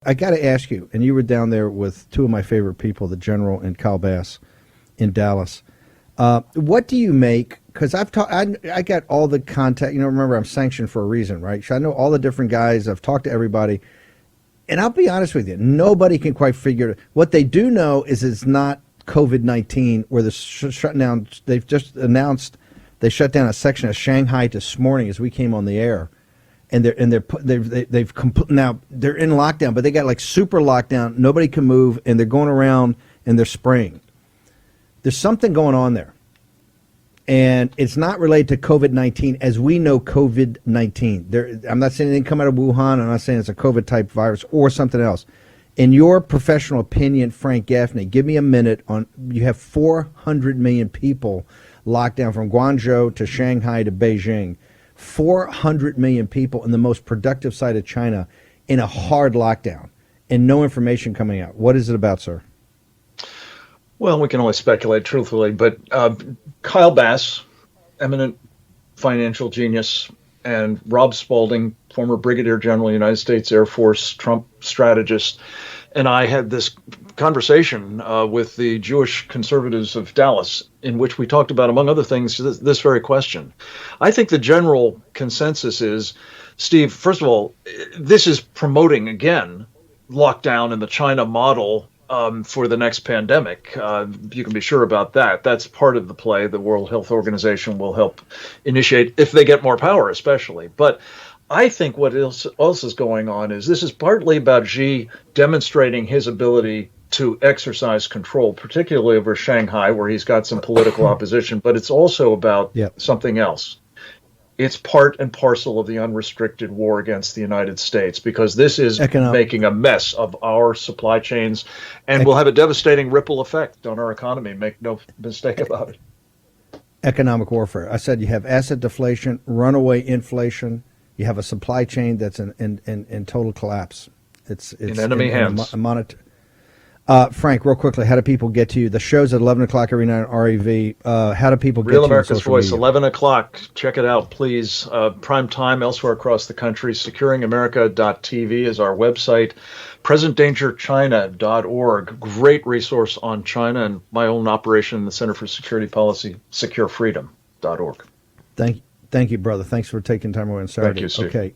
I got to ask you, and you were down there with two of my favorite people, the General and Kyle Bass in Dallas. What do you make? Because I got all the contact. Remember, I'm sanctioned for a reason, right? So I know all the different guys. I've talked to everybody. And I'll be honest with you, nobody can quite figure it. What they do know is it's not COVID-19 where they're shutting down. They've just announced they shut down a section of Shanghai this morning as we came on the air. And now they're in lockdown, but they got like super lockdown. Nobody can move, and they're going around and they're spraying. There's something going on there, and it's not related to COVID-19 as we know COVID-19. I'm not saying anything come out of Wuhan. I'm not saying it's a COVID type virus or something else. In your professional opinion, Frank Gaffney, give me a minute on. You have 400 million people locked down from Guangzhou to Shanghai to Beijing. 400 million people in the most productive side of China in a hard lockdown and no information coming out. What is it about, sir? Well, we can only speculate truthfully, but Kyle Bass, eminent financial genius, and Rob Spaulding, former Brigadier General, United States Air Force, Trump strategist, and I had this conversation with the Jewish conservatives of Dallas, in which we talked about, among other things, this very question. I think the general consensus is, Steve, first of all, this is promoting, again, lockdown in the China model for the next pandemic. You can be sure about that. That's part of the play. The World Health Organization will help initiate, if they get more power, especially. But I think what else is going on is this is partly about Xi demonstrating his ability to exercise control, particularly over Shanghai, where he's got some political opposition, but it's also about something else. It's part and parcel of the unrestricted war against the United States, because this is making a mess of our supply chains and will have a devastating ripple effect on our economy. Make no mistake about it. Economic warfare. I said you have asset deflation, runaway inflation. You have a supply chain that's in total collapse. It's in enemy hands. Frank, real quickly, how do people get to you? The show's at 11 o'clock every night on REV. How do people get to you? Real America's Voice, media? 11 o'clock. Check it out, please. Prime time elsewhere across the country. SecuringAmerica.tv is our website. PresentDangerChina.org. Great resource on China, and my own operation in the Center for Security Policy, SecureFreedom.org. Thank you, brother. Thanks for taking time away on Saturday. Thank you, Steve. Okay.